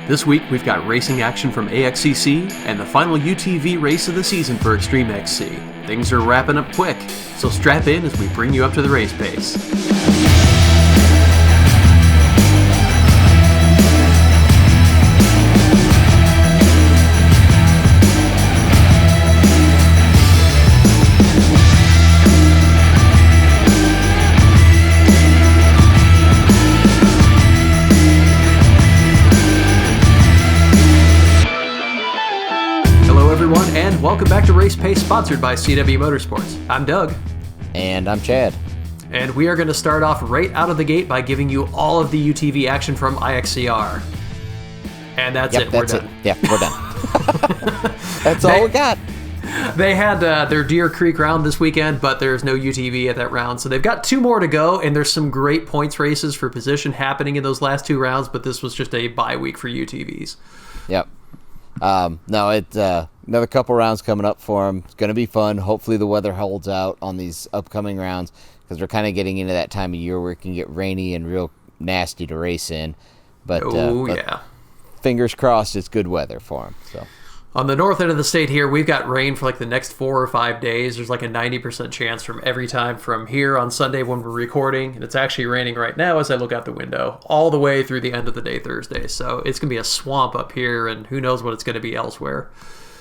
This week, we've got racing action from AXCC and the final UTV race of the season for Extreme XC. Things are wrapping up quick, so strap in as we bring you up to the race pace. And welcome back to Race Pace, sponsored by CW Motorsports. I'm Doug. And I'm Chad. And we are going to start off right out of the gate by giving you all of the UTV action from IXCR. And that's it. We're done. Yeah, we're done. That's all we got. They had their Deer Creek round this weekend, but there's no UTV at that round. So they've got two more to go, and there's some great points races for position happening in those last two rounds, but this was just a bye week for UTVs. Yep. Another couple rounds coming up for them. It's going to be fun. Hopefully the weather holds out on these upcoming rounds because we're kind of getting into that time of year where it can get rainy and real nasty to race in. But fingers crossed it's good weather for them. So. On the north end of the state here, we've got rain for like the next 4 or 5 days. There's like a 90% chance from every time from here on Sunday when we're recording. And it's actually raining right now as I look out the window all the way through the end of the day Thursday. So it's going to be a swamp up here, and who knows what it's going to be elsewhere.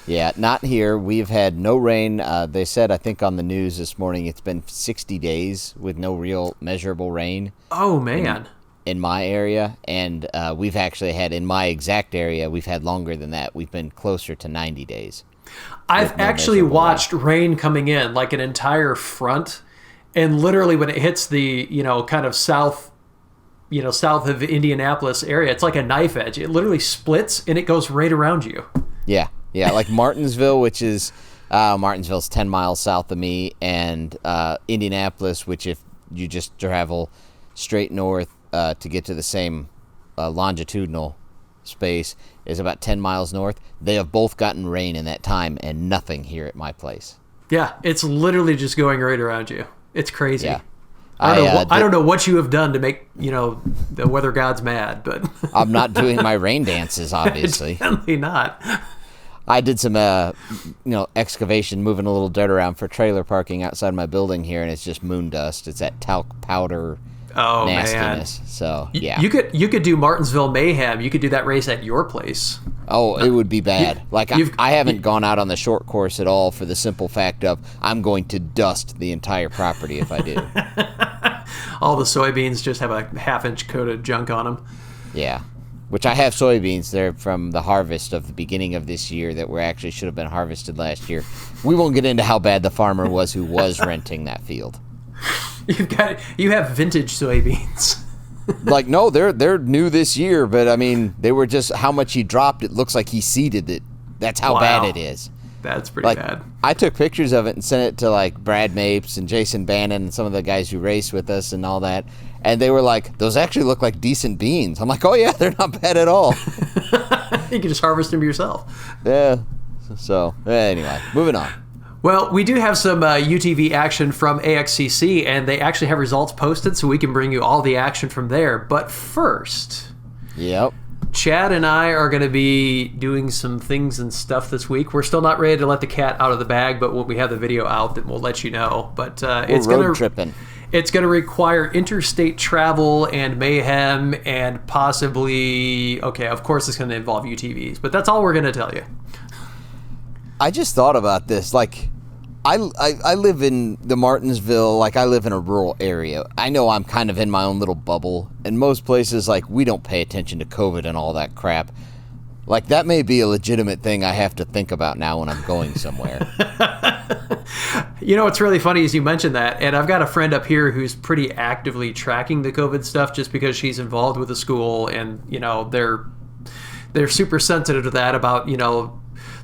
Yeah, not here. We've had no rain. They said, I think on the news this morning, it's been 60 days with no real measurable rain. Oh, man. In my area, and we've actually had, in my exact area, we've had longer than that. We've been closer to 90 days. I've actually watched rain coming in, like an entire front, and literally when it hits the, kind of south of Indianapolis area, it's like a knife edge. It literally splits, and it goes right around you. Yeah, like Martinsville, which is, Martinsville's 10 miles south of me, and Indianapolis, which if you just travel straight north, to get to the same longitudinal space is about 10 miles north. They have both gotten rain in that time and nothing here at my place. Yeah, it's literally just going right around you. It's crazy. Yeah. I don't know what you have done to make, the weather gods mad, but I'm not doing my rain dances, obviously. Definitely not. I did some, excavation, moving a little dirt around for trailer parking outside my building here, and it's just moon dust. It's that talc powder nastiness. Man. So yeah, you could do Martinsville Mayhem. You could do that race at your place. Oh, it would be bad. I haven't gone out on the short course at all for the simple fact of I'm going to dust the entire property if I do. All the soybeans just have a half-inch coat of junk on them. Yeah, which I have soybeans there from the harvest of the beginning of this year that actually should have been harvested last year. We won't get into how bad the farmer was who was renting that field. You have vintage soybeans. No, they're new this year, but I mean, they were just how much he dropped. It looks like he seeded it. That's how bad it is. That's pretty bad. I took pictures of it and sent it to Brad Mapes and Jason Bannon and some of the guys who race with us and all that, and they were like, "Those actually look like decent beans." I'm like, "Oh yeah, they're not bad at all." You can just harvest them yourself. Yeah. So anyway, moving on. Well, we do have some UTV action from AXCC, and they actually have results posted, so we can bring you all the action from there. But first, yep, Chad and I are going to be doing some things and stuff this week. We're still not ready to let the cat out of the bag, but when we have the video out, then we'll let you know. But it's road tripping. It's going to require interstate travel and mayhem, and possibly, of course, it's going to involve UTVs. But that's all we're going to tell you. I just thought about this. I live in the Martinsville, I live in a rural area. I know I'm kind of in my own little bubble. In most places, we don't pay attention to COVID and all that crap. That may be a legitimate thing I have to think about now when I'm going somewhere. What's really funny is you mentioned that, and I've got a friend up here who's pretty actively tracking the COVID stuff just because she's involved with the school, and, they're super sensitive to that about,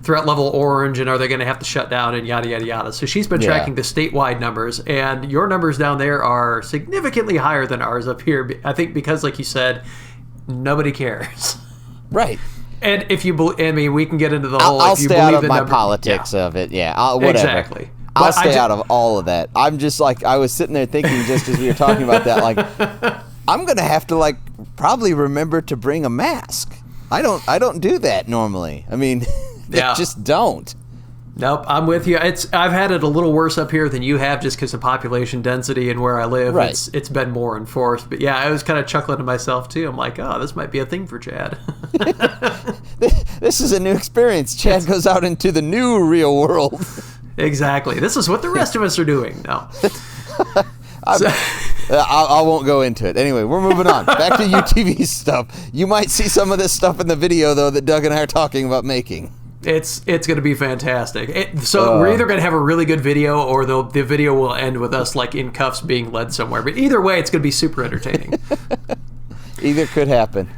threat level orange, and are they going to have to shut down, and yada, yada, yada. So she's been tracking the statewide numbers, and your numbers down there are significantly higher than ours up here. I think because, like you said, nobody cares. Right. And if you believe, we can get into the whole. I'll if you stay out of my number, politics of it. Yeah, whatever. Exactly. I'll stay out of all of that. I'm just I was sitting there thinking just as we were talking about that, I'm going to have to probably remember to bring a mask. I don't do that normally. I mean, just don't. Nope, I'm with you. I've had it a little worse up here than you have, just because of population density and where I live. Right. It's been more enforced. But yeah, I was kind of chuckling to myself too. I'm like, oh, this might be a thing for Chad. This is a new experience. Chad goes out into the new real world. Exactly. This is what the rest of us are doing. No. I won't go into it. Anyway, we're moving on. Back to UTV stuff. You might see some of this stuff in the video, though, that Doug and I are talking about making. It's going to be fantastic. We're either going to have a really good video, or the video will end with us like in cuffs being led somewhere. But either way, it's going to be super entertaining. Either could happen.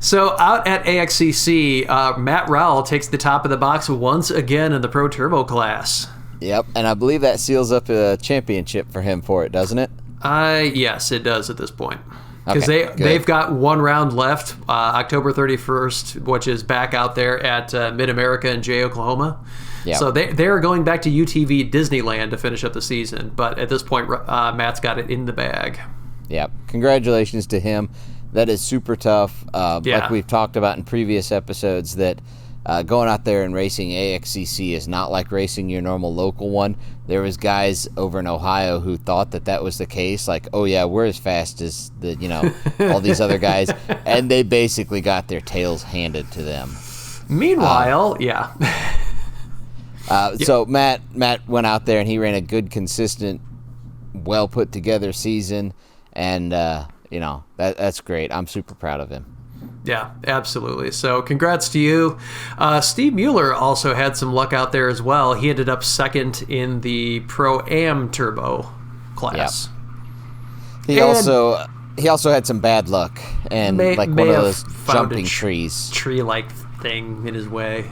So out at AXCC, Matt Rowell takes the top of the box once again in the Pro Turbo class. Yep, and I believe that seals up a championship for him for it, doesn't it? Yes, it does at this point. Because they've got one round left, October 31st, which is back out there at Mid-America in Jay, Oklahoma. Yep. So they're going back to UTV Disneyland to finish up the season. But at this point, Matt's got it in the bag. Yep. Congratulations to him. That is super tough. Like we've talked about in previous episodes, that going out there and racing AXCC is not like racing your normal local one. There was guys over in Ohio who thought that was the case. Like, oh yeah, we're as fast as all these other guys, and they basically got their tails handed to them. Meanwhile, So Matt went out there and he ran a good, consistent, well put together season, and that's great. I'm super proud of him. Yeah, absolutely. So congrats to you. Steve Mueller also had some luck out there as well. He ended up second in the Pro-Am Turbo class. Yep. He also had some bad luck and one of those jumping trees. Tree-like thing in his way.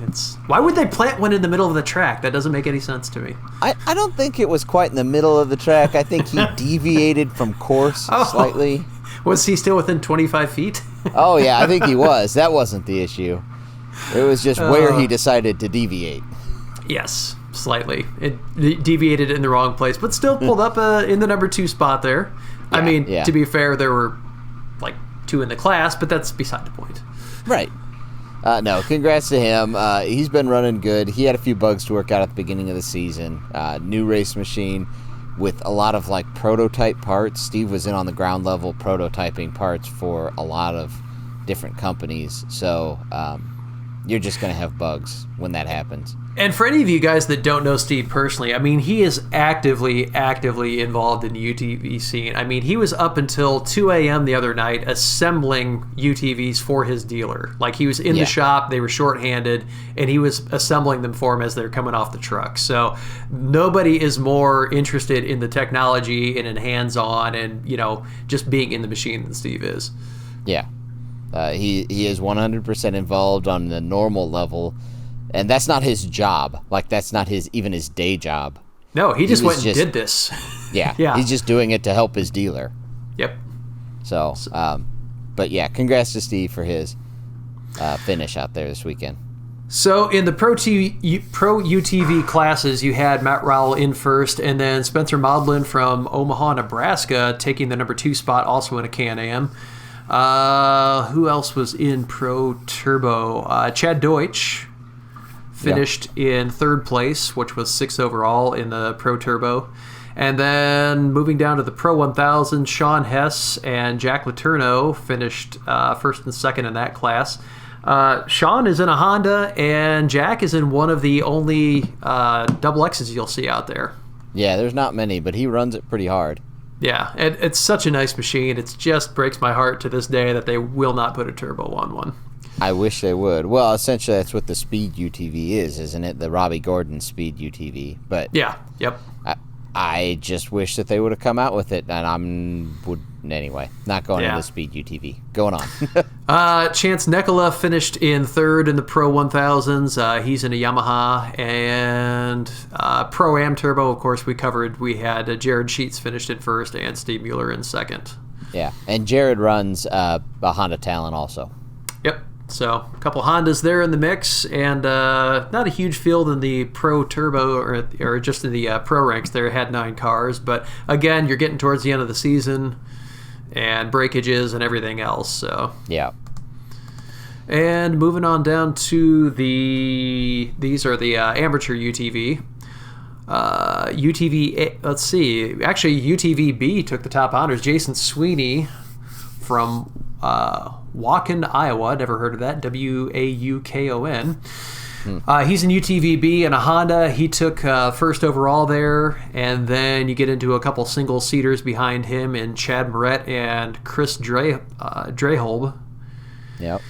Why would they plant one in the middle of the track? That doesn't make any sense to me. I don't think it was quite in the middle of the track. I think he deviated from course slightly. Was he still within 25 feet? Oh, yeah, I think he was. That wasn't the issue. It was just where he decided to deviate. Yes, slightly. It deviated in the wrong place, but still pulled up in the number 2 spot there. Yeah, to be fair, there were like 2 in the class, but that's beside the point. Right. No, congrats to him. He's been running good. He had a few bugs to work out at the beginning of the season. New race machine with a lot of like prototype parts. Steve was in on the ground level prototyping parts for a lot of different companies. So you're just going to have bugs when that happens. And for any of you guys that don't know Steve personally, I mean, he is actively involved in the UTV scene. I mean, he was up until 2 a.m. the other night assembling UTVs for his dealer. Like, he was in the shop, they were shorthanded, and he was assembling them for him as they're coming off the truck. So nobody is more interested in the technology and in hands-on and, just being in the machine than Steve is. Yeah. He is 100% involved on the normal level. And that's not his job. Like, that's not even his day job. No, he just went and did this. Yeah. He's just doing it to help his dealer. Yep. So, but yeah, congrats to Steve for his finish out there this weekend. So in the Pro UTV classes, you had Matt Rowell in first, and then Spencer Maudlin from Omaha, Nebraska, taking the number 2 spot, also in a Can-Am. Who else was in Pro Turbo? Chad Deutsch finished in 3rd place, which was 6th overall in the Pro Turbo. And then moving down to the Pro 1000, Sean Hess and Jack Letourneau finished 1st and 2nd in that class. Sean is in a Honda, and Jack is in one of the only double X's you'll see out there. Yeah, there's not many, but he runs it pretty hard. Yeah, it's such a nice machine. It just breaks my heart to this day that they will not put a turbo on one. I wish they would. Well, essentially that's what the Speed UTV is, isn't it? The Robbie Gordon Speed UTV. But yeah, yep. I just wish that they would have come out with it, and anyway, not going into the Speed UTV. Going on. Chance Nekola finished in 3rd in the Pro 1000s. He's in a Yamaha. And Pro-Am Turbo, of course, we had Jared Sheets finished in 1st and Steve Mueller in 2nd. Yeah, and Jared runs a Honda Talon also. Yep. So a couple Hondas there in the mix, and not a huge field in the Pro Turbo or just in the Pro ranks there. Had 9 cars, but again, you're getting towards the end of the season and breakages and everything else. So yeah. And moving on down to these are the amateur UTV. UTV, let's see. Actually, UTVB took the top honors. Jason Sweeney from Waukon, Iowa. Never heard of that. Waukon. He's in UTVB and a Honda. He took first overall there, and then you get into a couple single-seaters behind him in Chad Moret and Chris Dreholb. Yep.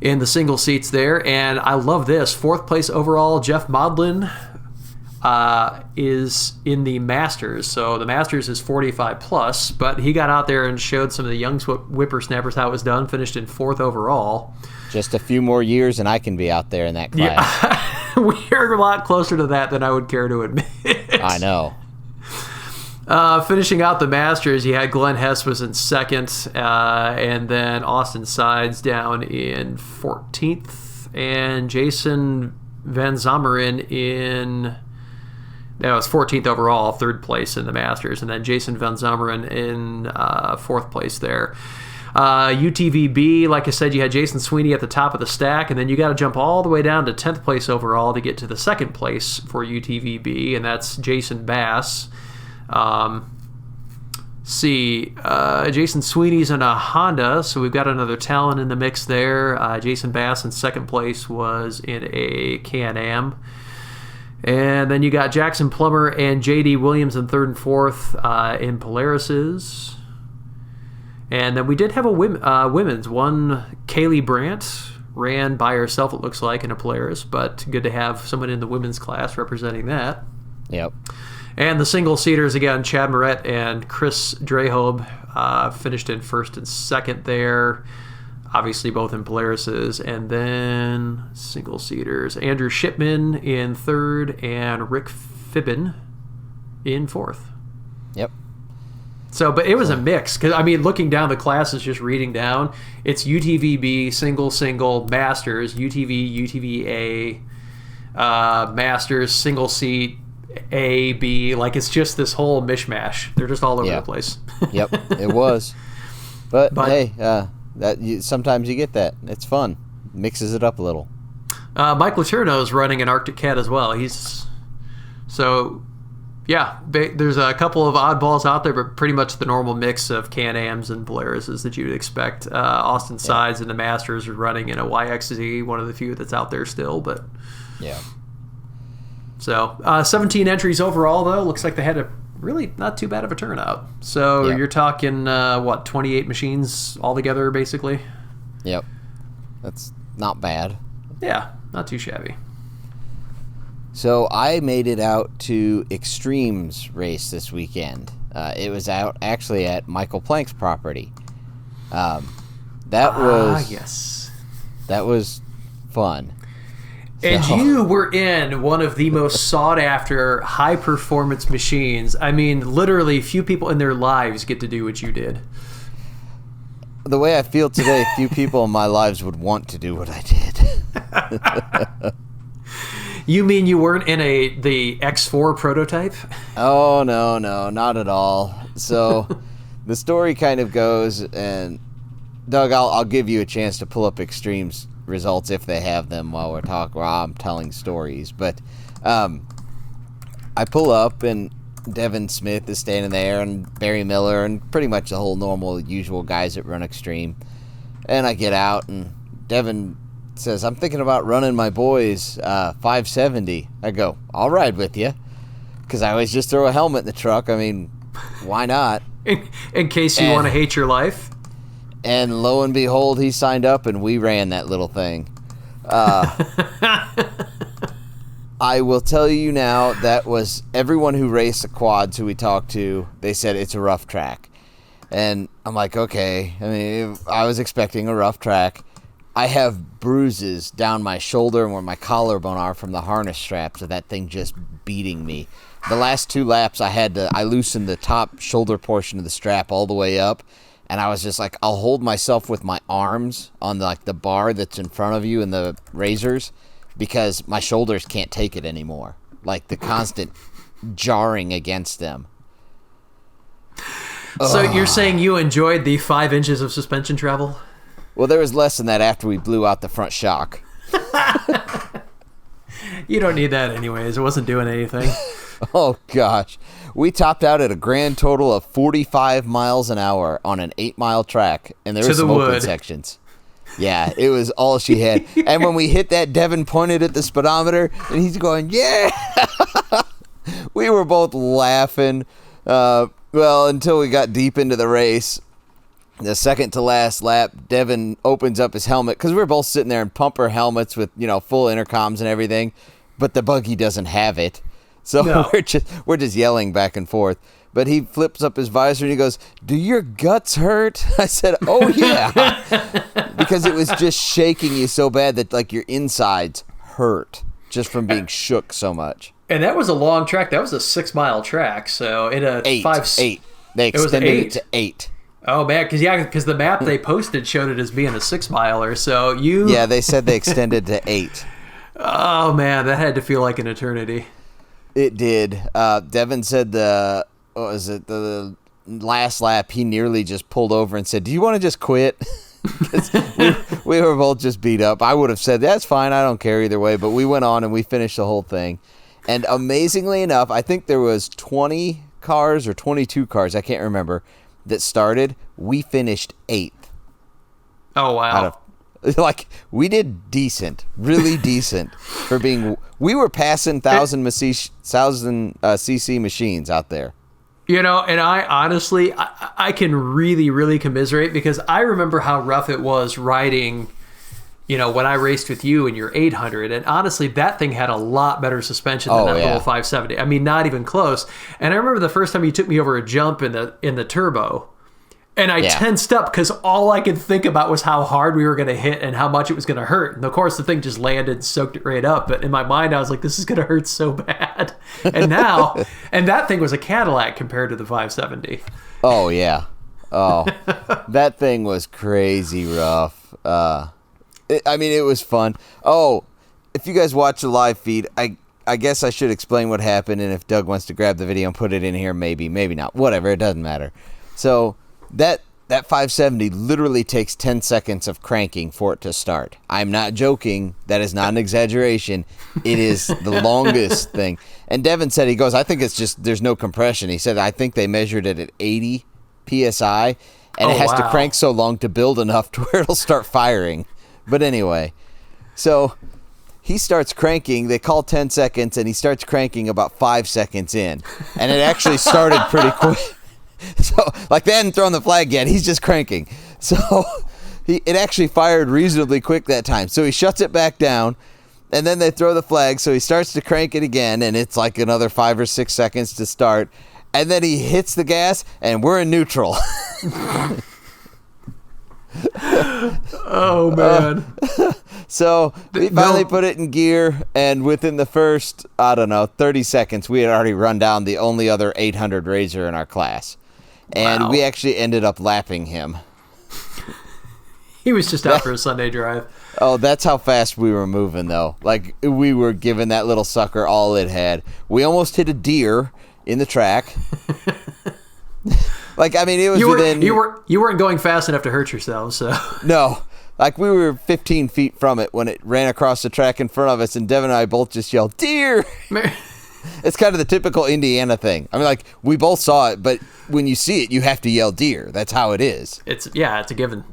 In the single seats there. And I love this. Fourth place overall, Jeff Modlin is in the Masters. So the Masters is 45 plus, but he got out there and showed some of the young whippersnappers how it was done, finished in fourth overall. Just a few more years and I can be out there in that class. Yeah. We're a lot closer to that than I would care to admit. I know. Finishing out the Masters, you had Glenn Hess was in second, and then Austin Sides down in 14th, and Jason Van Zomeren that was 14th overall, third place in the Masters, and then Jason Van Zomeren in fourth place there. UTVB, like I said, you had Jason Sweeney at the top of the stack, and then you got to jump all the way down to 10th place overall to get to the second place for UTVB, and that's Jason Bass. Jason Sweeney's in a Honda, so we've got another talent in the mix there. Jason Bass in second place was in a Can-Am. And then you got Jackson Plummer and J.D. Williams in third and fourth in Polaris's. And then we did have a women's one. Kaylee Brandt ran by herself, it looks like, in a Polaris, but good to have someone in the women's class representing that. Yep. And the single-seaters, again, Chad Moret and Chris Drehob finished in first and second there. Obviously, both in Polaris's. And then single-seaters, Andrew Shipman in third and Rick Fibbin in fourth. Yep. So, but it was a mix. Because, I mean, looking down the classes, just reading down, it's UTVB, single, Masters, UTV, UTVA, Masters, single seat, A, B. Like, it's just this whole mishmash. They're just all over the place. Yep, it was. But hey, sometimes you get that. It's fun. Mixes it up a little. Mike Letourneau is running an Arctic Cat as well. There's a couple of oddballs out there, but pretty much the normal mix of Can-Ams and Polarises that you would expect. Austin Sides and the Masters are running in a YXZ, one of the few that's out there still. But yeah. So 17 entries overall, though. Looks like they had a really not too bad of a turnout. So you're talking, 28 machines altogether, basically? Yep. That's not bad. Yeah, not too shabby. So I made it out to Extremes race this weekend. It was out actually at Michael Plank's property. That was fun. And you were in one of the most sought-after high-performance machines. I mean, literally, few people in their lives get to do what you did. The way I feel today, few people in my lives would want to do what I did. You mean you weren't in the X4 prototype? Oh, no, not at all. So the story kind of goes, and Doug, I'll give you a chance to pull up Extremes results if they have them while I'm telling stories. But I pull up, and Devin Smith is standing there, and Barry Miller, and pretty much the whole normal, usual guys that run Extreme. And I get out, and Devin says, "I'm thinking about running my boys 570. I go, "I'll ride with you," because I always just throw a helmet in the truck. I mean, why not? In case you want to hate your life. And lo and behold, he signed up, and we ran that little thing. I will tell you now, that was everyone who raced the quads who we talked to, they said it's a rough track. And I'm like, okay. I mean, I was expecting a rough track. I have bruises down my shoulder and where my collarbone are from the harness straps of that thing just beating me. The last 2 laps, I loosened the top shoulder portion of the strap all the way up, and I was just like, I'll hold myself with my arms on the bar that's in front of you and the razors, because my shoulders can't take it anymore. Like the constant jarring against them. So you're saying you enjoyed the 5 inches of suspension travel? Well, there was less than that after we blew out the front shock. You don't need that anyways. It wasn't doing anything. Oh, gosh. We topped out at a grand total of 45 miles an hour on an 8-mile track, and there were some open sections. Yeah, it was all she had. And when we hit that, Devin pointed at the speedometer, and he's going, yeah! We were both laughing. Until we got deep into the race. The second to last lap, Devin opens up his helmet, because we were both sitting there in pumper helmets with, full intercoms and everything, but the buggy doesn't have it. So no. we're just yelling back and forth. But he flips up his visor and he goes, "Do your guts hurt?" I said, "Oh yeah," because it was just shaking you so bad that like your insides hurt just from being shook so much. And that was a long track. That was a 6-mile track. So in a eight. They extended it to 8. Oh man, because the map they posted showed it as being a 6-miler. So yeah, they said they extended to 8. Oh man, that had to feel like an eternity. It did. Devin said the last lap he nearly just pulled over and said, "Do you want to just quit?" we were both just beat up. I would have said, "That's fine, I don't care either way," but we went on and we finished the whole thing. And amazingly enough, I think there was 20 cars or 22 cars, I can't remember, that started. We finished 8th. Oh wow. We did decent, really decent for being. We were passing 1,000 cc machines out there. And I honestly, I can really, really commiserate because I remember how rough it was riding, when I raced with you in your 800. And honestly, that thing had a lot better suspension than little 570. I mean, not even close. And I remember the first time you took me over a jump in the turbo. And I tensed up because all I could think about was how hard we were going to hit and how much it was going to hurt. And of course, the thing just landed and soaked it right up. But in my mind, I was like, this is going to hurt so bad. And now, and that thing was a Cadillac compared to the 570. Oh, yeah. Oh, that thing was crazy rough. It was fun. Oh, if you guys watch the live feed, I guess I should explain what happened. And if Doug wants to grab the video and put it in here, maybe not. Whatever, it doesn't matter. So that 570 literally takes 10 seconds of cranking for it to start. I'm not joking. That is not an exaggeration. It is the longest thing. And Devin said, he goes, "I think it's just there's no compression." He said, "I think they measured it at 80 PSI, and it has to crank so long to build enough to where it'll start firing." But anyway, so he starts cranking. They call 10 seconds, and he starts cranking about 5 seconds in. And it actually started pretty quick. So, they hadn't thrown the flag yet. He's just cranking. So, it actually fired reasonably quick that time. So, he shuts it back down, and then they throw the flag. So, he starts to crank it again, and it's like another 5 or 6 seconds to start. And then he hits the gas, and we're in neutral. Oh, man. So, we finally put it in gear, and within the first, 30 seconds, we had already run down the only other 800 RZR in our class. And we actually ended up lapping him. He was just out for a Sunday drive. Oh, that's how fast we were moving, though. We were giving that little sucker all it had. We almost hit a deer in the track. It was within... You weren't going fast enough to hurt yourself, so... No. We were 15 feet from it when it ran across the track in front of us, and Devin and I both just yelled, "Deer!" It's kind of the typical Indiana thing. We both saw it, but when you see it, you have to yell "deer." That's how it is. It's a given.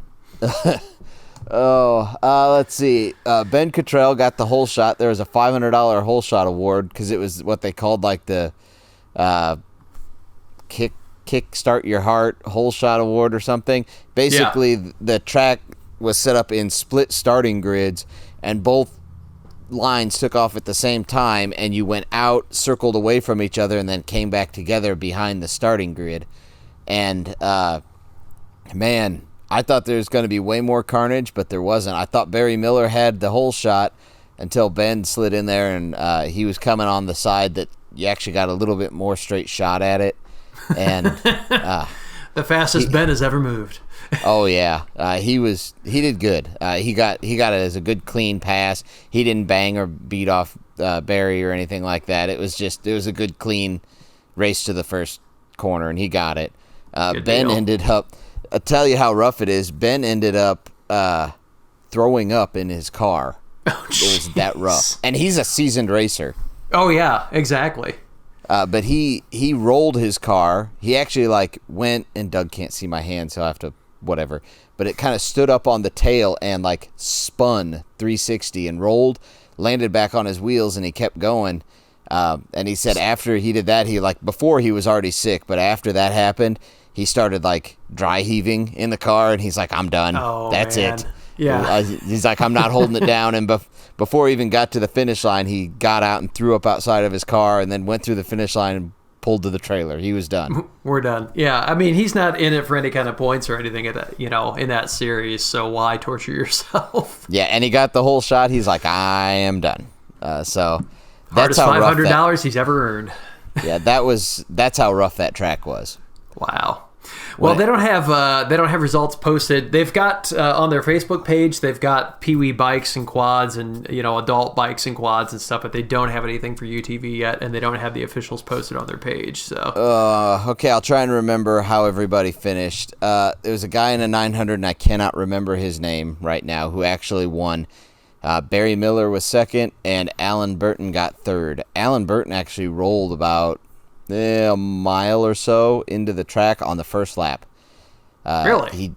Let's see. Ben Cottrell got the hole shot. There was a $500 hole shot award because it was what they called the kick start your heart hole shot award or something. Basically, the track was set up in split starting grids, and both lines took off at the same time, and you went out, circled away from each other, and then came back together behind the starting grid. And man, I thought there was going to be way more carnage, but there wasn't. I thought Barry Miller had the whole shot until Ben slid in there, and he was coming on the side that you actually got a little bit more straight shot at it. And the fastest Ben has ever moved. Oh yeah, he did good. He got it as a good clean pass. He didn't bang or beat off Barry or anything like that. It was a good clean race to the first corner, and he got it. Ben ended up. I'll tell you how rough it is. Ben ended up throwing up in his car. Oh, it was that rough. And he's a seasoned racer. Oh, yeah, exactly. But he rolled his car. He actually went, and Doug can't see my hand, so I have to whatever. But it kind of stood up on the tail and spun 360 and rolled, landed back on his wheels, and he kept going. And he said after he did that, before he was already sick, but after that happened, he started dry heaving in the car, and he's like, I'm done. Oh, That's man. it. Yeah. He's like, I'm not holding it down. And before he even got to the finish line, he got out and threw up outside of his car and then went through the finish line and pulled to the trailer. He was done. We're done. Yeah, I mean, he's not in it for any kind of points or anything in that series, so why torture yourself? Yeah, and he got the whole shot. He's like, I am done. So that's Hardest how rough $500 he's ever earned. Yeah, that's how rough that track was. Wow. Well, they don't have results posted. They've got on their Facebook page, they've got Pee-wee bikes and quads and adult bikes and quads and stuff, but they don't have anything for UTV yet, and they don't have the officials posted on their page. So okay, I'll try and remember how everybody finished. There was a guy in a 900, and I cannot remember his name right now, who actually won. Barry Miller was second, and Alan Burton got third. Alan Burton actually rolled about a mile or so into the track on the first lap. Really?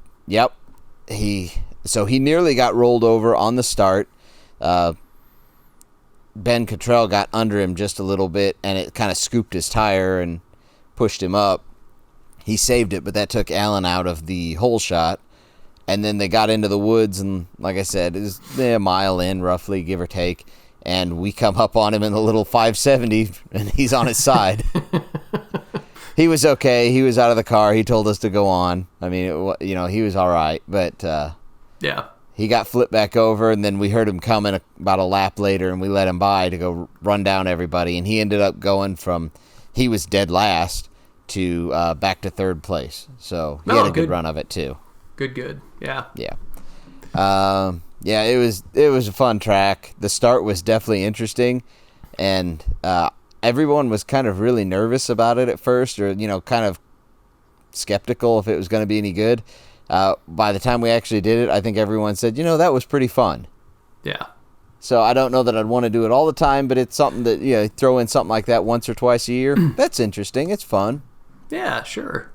So he nearly got rolled over on the start. Ben Cottrell got under him just a little bit, and it kind of scooped his tire and pushed him up. He saved it, but that took Alan out of the hole shot. And then they got into the woods, and like I said, it was a mile in, roughly, give or take. And we come up on him in the little 570, and he's on his side. He was okay. He was out of the car. He told us to go on. I mean, he was all right. But yeah, he got flipped back over, and then we heard him coming about a lap later, and we let him by to go run down everybody. And he ended up going from he was dead last to back to third place. So he had a good run of it, too. Good. Yeah. Yeah. Yeah, it was a fun track. The start was definitely interesting, and everyone was kind of really nervous about it at first, or kind of skeptical if it was going to be any good. By the time we actually did it, I think everyone said, that was pretty fun. Yeah. So I don't know that I'd want to do it all the time, but it's something that throw in something like that once or twice a year. That's interesting. It's fun. Yeah, sure.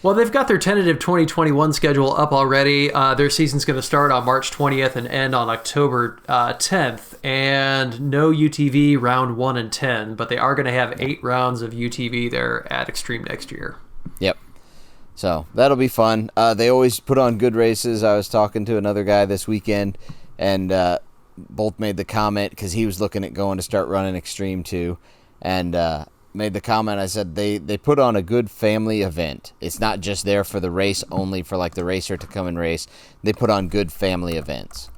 Well, they've got their tentative 2021 schedule up already. Their season's going to start on March 20th and end on October 10th. And no UTV round 1 and 10, but they are going to have 8 rounds of UTV there at Extreme next year. Yep. So that'll be fun. They always put on good races. I was talking to another guy this weekend, and both made the comment, because he was looking at going to start running Extreme too, and made the comment. I said they put on a good family event. It's not just there for the race only, for the racer to come and race. They put on good family events.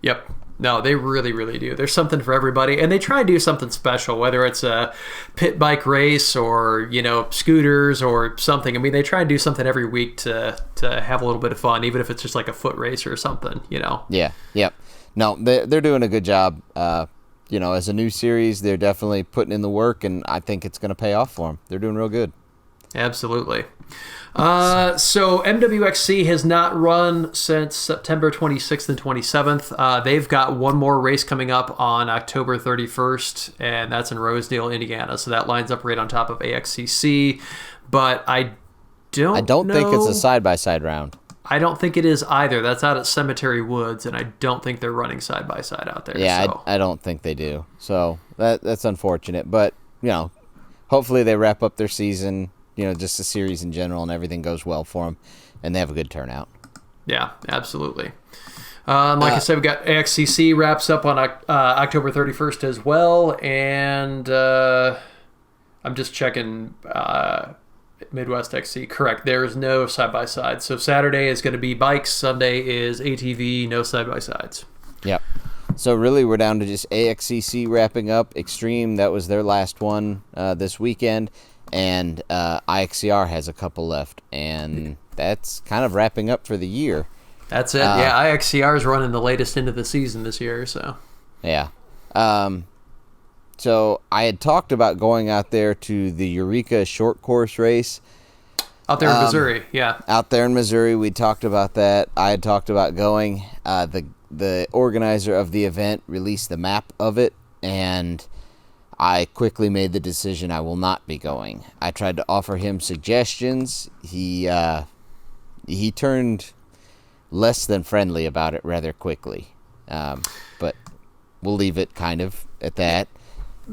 Yep. No, they really, really do. There's something for everybody, and they try to do something special, whether it's a pit bike race or scooters or something. I mean, they try and do something every week to have a little bit of fun, even if it's just like a foot race or something. Yeah. Yep. No, they're doing a good job. As a new series, they're definitely putting in the work, and I think it's going to pay off for them. They're doing real good. Absolutely. So MWXC has not run since September 26th and 27th. They've got one more race coming up on October 31st, and that's in Rosedale, Indiana. So that lines up right on top of AXCC. But I don't think it's a side-by-side round. I don't think it is either. That's out at Cemetery Woods, and I don't think they're running side-by-side out there. Yeah, so. I don't think they do. So that's unfortunate. But, hopefully they wrap up their season, just the series in general, and everything goes well for them, and they have a good turnout. Yeah, absolutely. Like I said, we got AXCC wraps up on October 31st as well, and I'm just checking Midwest XC. Correct. There is no side-by-side. So Saturday is going to be bikes. Sunday is ATV, no side-by-sides. Yep. So really we're down to just AXCC wrapping up. Extreme, that was their last one this weekend. And IXCR has a couple left. And that's kind of wrapping up for the year. That's it. Yeah, IXCR is running the latest into the season this year. So yeah. So I had talked about going out there to the Eureka short course race. Out there in Missouri, yeah. Out there in Missouri, we talked about that. I had talked about going. The organizer of the event released the map of it, and I quickly made the decision I will not be going. I tried to offer him suggestions. He turned less than friendly about it rather quickly. But we'll leave it kind of at that.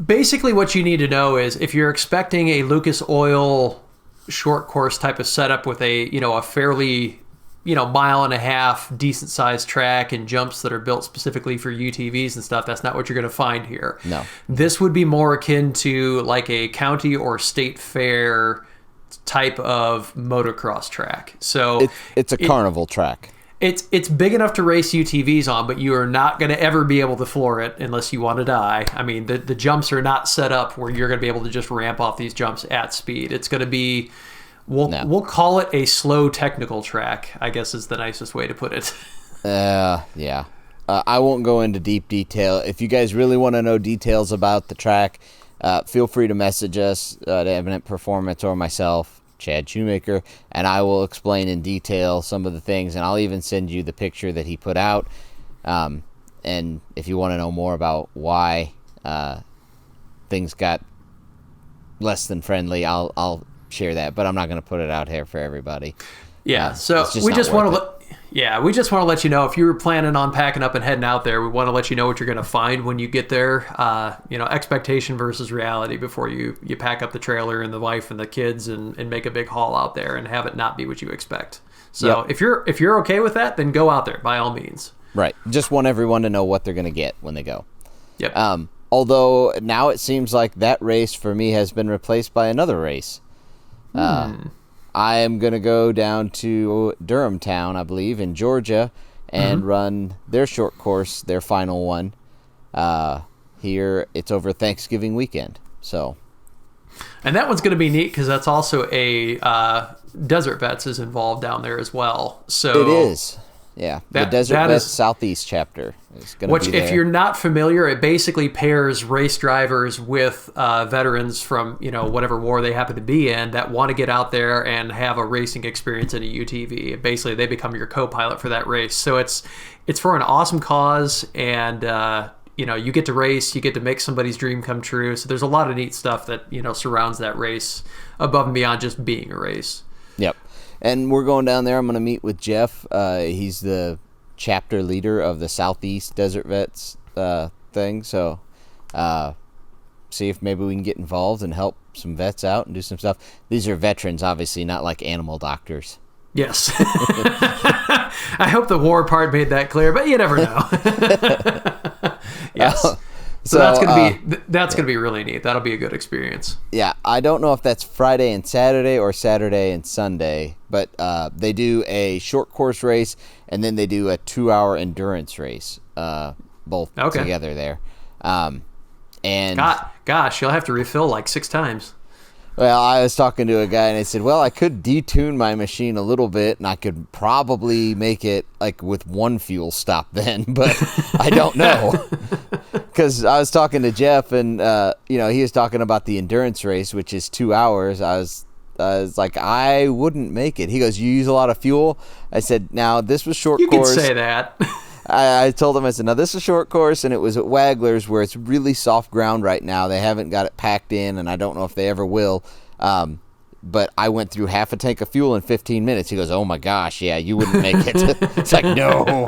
Basically, what you need to know is if you're expecting a Lucas Oil short course type of setup with a fairly mile and a half decent sized track and jumps that are built specifically for UTVs and stuff, that's not what you're going to find here. No. This would be more akin to like a county or state fair type of motocross track. So it's a carnival track. It's big enough to race UTVs on, but you are not going to ever be able to floor it unless you want to die. I mean, the jumps are not set up where you're going to be able to just ramp off these jumps at speed. It's going to be, we'll call it a slow technical track, I guess is the nicest way to put it. Yeah. I won't go into deep detail. If you guys really want to know details about the track, feel free to message us at Eminent Performance or myself, Chad Shoemaker, and I will explain in detail some of the things, and I'll even send you the picture that he put out. And if you want to know more about why things got less than friendly, I'll share that, but I'm not going to put it out here for everybody. Yeah, so we just want to let you know if you were planning on packing up and heading out there, we want to let you know what you're going to find when you get there. Expectation versus reality before you pack up the trailer and the wife and the kids and make a big haul out there and have it not be what you expect. So if you're okay with that, then go out there by all means. Right. Just want everyone to know what they're going to get when they go. Yep. Although now it seems like that race for me has been replaced by another race. I am going to go down to Durham Town, I believe, in Georgia, and run their short course, their final one. Here, it's over Thanksgiving weekend. And that one's going to be neat because that's also a Desert Vets is involved down there as well. So it is. Yeah, the Desert Vets Southeast chapter is going to be there. If you're not familiar, it basically pairs race drivers with veterans from whatever war they happen to be in that want to get out there and have a racing experience in a UTV. Basically, they become your co-pilot for that race. So it's for an awesome cause, and you get to race, you get to make somebody's dream come true. So there's a lot of neat stuff that surrounds that race above and beyond just being a race. Yep. And we're going down there. I'm going to meet with Jeff. He's the chapter leader of the Southeast Desert Vets thing. So see if maybe we can get involved and help some vets out and do some stuff. These are veterans, obviously, not like animal doctors. Yes. I hope the war part made that clear, but you never know. Yes. So that's gonna be really neat. That'll be a good experience. Yeah, I don't know if that's Friday and Saturday or Saturday and Sunday, but they do a short course race and then they do a 2-hour endurance race, both together there. And gosh, you'll have to refill like 6 times. Well, I was talking to a guy and I said, well, I could detune my machine a little bit and I could probably make it like with one fuel stop then, but I don't know. Because I was talking to Jeff and, he was talking about the endurance race, which is 2 hours. I was like, I wouldn't make it. He goes, you use a lot of fuel? I said, now this was short course. You could say that. I told him, I said, now this is a short course, and it was at Wagler's where it's really soft ground right now. They haven't got it packed in, and I don't know if they ever will. But I went through half a tank of fuel in 15 minutes. He goes, oh my gosh, yeah, you wouldn't make it. It's like, no.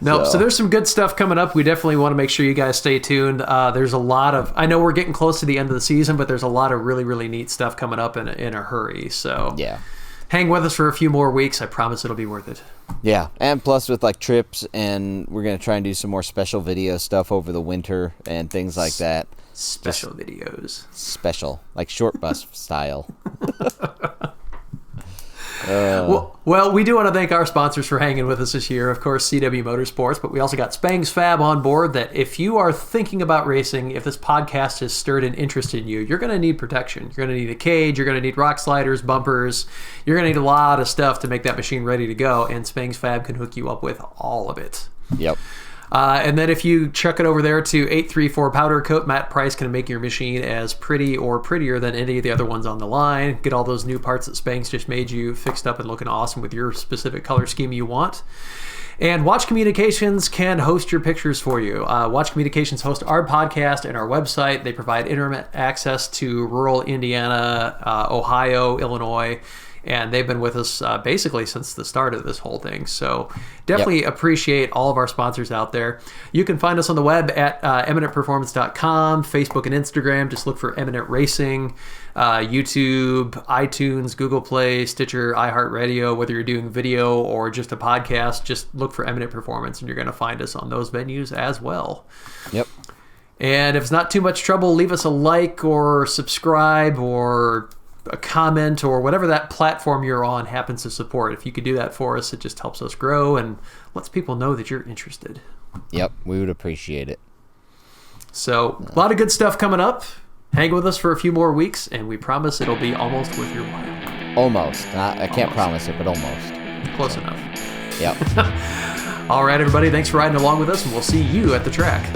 So there's some good stuff coming up. We definitely want to make sure you guys stay tuned. There's a lot of, I know we're getting close to the end of the season, but there's a lot of really, really neat stuff coming up in a hurry. So yeah. Hang with us for a few more weeks. I promise it'll be worth it. Yeah, and plus with like trips, and we're going to try and do some more special video stuff over the winter and things like that. Special videos. Special, like short bus style. Well, we do want to thank our sponsors for hanging with us this year. Of course, CW Motorsports, but we also got Spangs Fab on board that if you are thinking about racing, if this podcast has stirred an interest in you, you're going to need protection. You're going to need a cage. You're going to need rock sliders, bumpers. You're going to need a lot of stuff to make that machine ready to go, and Spangs Fab can hook you up with all of it. Yep. And then if you chuck it over there to 834 Powder Coat, Matt Price can make your machine as pretty or prettier than any of the other ones on the line. Get all those new parts that Spanx just made you fixed up and looking awesome with your specific color scheme you want. And Watch Communications can host your pictures for you. Watch Communications hosts our podcast and our website. They provide internet access to rural Indiana, Ohio, Illinois, and they've been with us basically since the start of this whole thing. So definitely appreciate all of our sponsors out there. You can find us on the web at eminentperformance.com, Facebook and Instagram. Just look for Eminent Racing, YouTube, iTunes, Google Play, Stitcher, iHeartRadio. Whether you're doing video or just a podcast, just look for Eminent Performance, and you're going to find us on those venues as well. Yep. And if it's not too much trouble, leave us a like or subscribe or a comment or whatever that platform you're on happens to support. If you could do that for us, it just helps us grow and lets people know that you're interested. Yep, we would appreciate it. So a lot of good stuff coming up. Hang with us for a few more weeks, and we promise it'll be almost worth your while. Almost. I can't promise it, but almost. Close enough. Yep. All right, everybody. Thanks for riding along with us, and we'll see you at the track.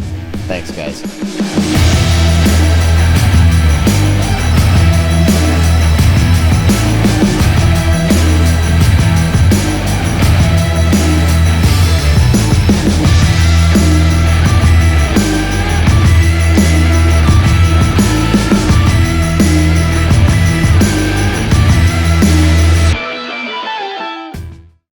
Thanks, guys.